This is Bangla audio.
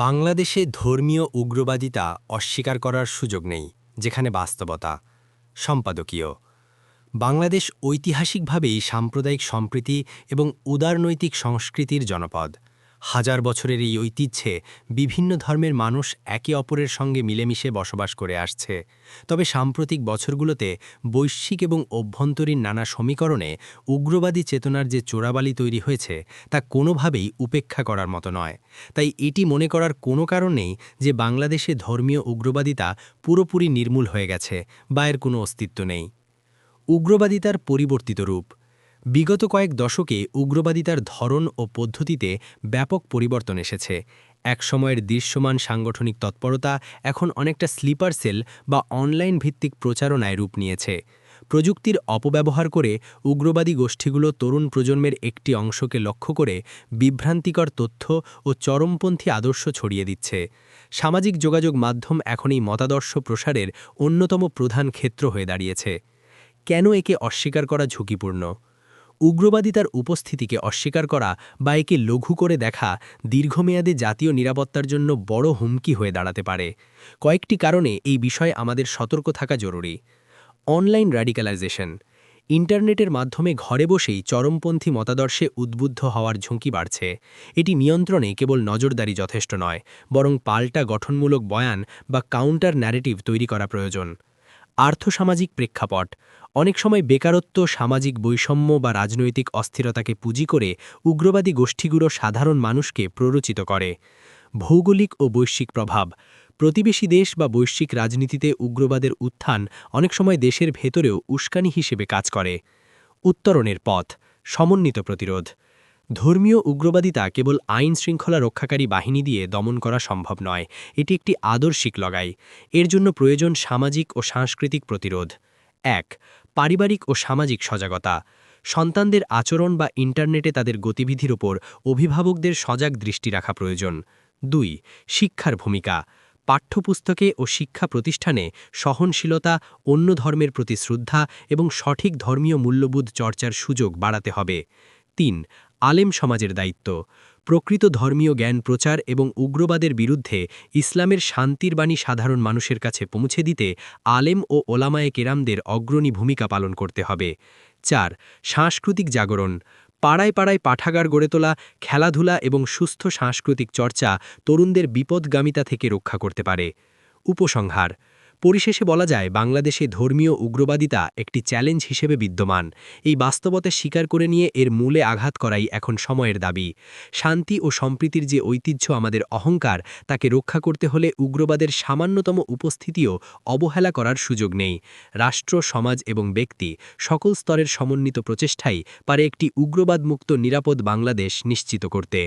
বাংলাদেশে ধর্মীয় উগ্রবাদিতা অস্বীকার করার সুযোগ নেই, যেখানে বাস্তবতা। সম্পাদকীয়। বাংলাদেশ ঐতিহাসিকভাবেই সাম্প্রদায়িক সম্প্রীতি এবং উদারনৈতিক সংস্কৃতির জনপদ। হাজার বছরের এই ঐতিহ্যে বিভিন্ন ধর্মের মানুষ একে অপরের সঙ্গে মিলেমিশে বসবাস করে আসছে। তবে সাম্প্রতিক বছরগুলোতে বৈশ্বিক এবং অভ্যন্তরীণ নানা সমীকরণে উগ্রবাদী চেতনার যে চোরাবালি তৈরি হয়েছে তা কোনোভাবেই উপেক্ষা করার মতো নয়। তাই এটি মনে করার কোনো কারণ নেই যে বাংলাদেশে ধর্মীয় উগ্রবাদিতা পুরোপুরি নির্মূল হয়ে গেছে বা এর কোনো অস্তিত্ব নেই। উগ্রবাদিতার পরিবর্তিত রূপ। বিগত কয়েক দশকে উগ্রবাদিতার ধরন ও পদ্ধতিতে ব্যাপক পরিবর্তন এসেছে। একসময়ের দৃশ্যমান সাংগঠনিক তৎপরতা এখন অনেকটা স্লিপার সেল বা অনলাইন ভিত্তিক প্রচারণায় রূপ নিয়েছে। প্রযুক্তির অপব্যবহার করে উগ্রবাদী গোষ্ঠীগুলো তরুণ প্রজন্মের একটি অংশকে লক্ষ্য করে বিভ্রান্তিকর তথ্য ও চরমপন্থী আদর্শ ছড়িয়ে দিচ্ছে। সামাজিক যোগাযোগ মাধ্যম এখন এই মতাদর্শ প্রসারের অন্যতম প্রধান ক্ষেত্র হয়ে দাঁড়িয়েছে। কেন একে অস্বীকার করা ঝুঁকিপূর্ণ? উগ্রবাদিতার উপস্থিতিকে অস্বীকার করা বা একে লঘু করে দেখা দীর্ঘমেয়াদে জাতীয় নিরাপত্তার জন্য বড় হুমকি হয়ে দাঁড়াতে পারে। কয়েকটি কারণে এই বিষয়ে আমাদের সতর্ক থাকা জরুরি। অনলাইন র্যাডিক্যালাইজেশন। ইন্টারনেটের মাধ্যমে ঘরে বসেই চরমপন্থী মতাদর্শে উদ্বুদ্ধ হওয়ার ঝুঁকি বাড়ছে। এটি নিয়ন্ত্রণে কেবল নজরদারি যথেষ্ট নয়, বরং পাল্টা গঠনমূলক বয়ান বা কাউন্টার ন্যারেটিভ তৈরি করা প্রয়োজন। আর্থসামাজিক প্রেক্ষাপট। অনেক সময় বেকারত্ব, সামাজিক বৈষম্য বা রাজনৈতিক অস্থিরতাকে পুঁজি করে উগ্রবাদী গোষ্ঠীগুলো সাধারণ মানুষকে প্ররোচিত করে। ভৌগোলিক ও বৈশ্বিক প্রভাব। প্রতিবেশী দেশ বা বৈশ্বিক রাজনীতিতে উগ্রবাদের উত্থান অনেক সময় দেশের ভেতরেও উস্কানি হিসেবে কাজ করে। উত্তরণের পথ। সমন্বিত প্রতিরোধ। ধর্মীয় উগ্রবাদিতা কেবল আইন শৃঙ্খলা রক্ষাকারী বাহিনী দিয়ে দমন করা সম্ভব নয়, এটি একটি আদর্শিক লড়াই। এর জন্য প্রয়োজন সামাজিক ও সাংস্কৃতিক প্রতিরোধ। ১. পারিবারিক ও সামাজিক সজাগতা। সন্তানদের আচরণ বা ইন্টারনেটে তাদের গতিবিধির ওপর অভিভাবকদের সজাগ দৃষ্টি রাখা প্রয়োজন। ২. শিক্ষার ভূমিকা। পাঠ্যপুস্তকে ও শিক্ষা প্রতিষ্ঠানে সহনশীলতা, অন্য ধর্মের প্রতি শ্রদ্ধা এবং সঠিক ধর্মীয় মূল্যবোধ চর্চার সুযোগ বাড়াতে হবে। ৩. আলেম সমাজের দায়িত্ব। প্রকৃত ধর্মীয় জ্ঞান প্রচার এবং উগ্রবাদের বিরুদ্ধে ইসলামের শান্তির বাণী সাধারণ মানুষের কাছে পৌঁছে দিতে আলেম ও ওলামায়ে কেরামদের অগ্রণী ভূমিকা পালন করতে হবে। ৪. সাংস্কৃতিক জাগরণ। পাড়ায় পাড়ায় পাঠাগার গড়ে তোলা, খেলাধুলা এবং সুস্থ সাংস্কৃতিক চর্চা তরুণদের বিপদগামিতা থেকে রক্ষা করতে পারে। উপসংহার। পরিশেষে বলা যায়, বাংলাদেশে ধর্মীয় উগ্রবাদিতা একটি চ্যালেঞ্জ হিসেবে বিদ্যমান। এই বাস্তবতা স্বীকার করে নিয়ে এর মূলে আঘাত করাই এখন সময়ের দাবি। শান্তি ও সম্প্রীতির যে ঐতিহ্য আমাদের অহংকার, তাকে রক্ষা করতে হলে উগ্রবাদের সামান্যতম উপস্থিতিও অবহেলা করার সুযোগ নেই। রাষ্ট্র, সমাজ এবং ব্যক্তি সকল স্তরের সমন্বিত প্রচেষ্টাই পারে একটি উগ্রবাদমুক্ত নিরাপদ বাংলাদেশ নিশ্চিত করতে।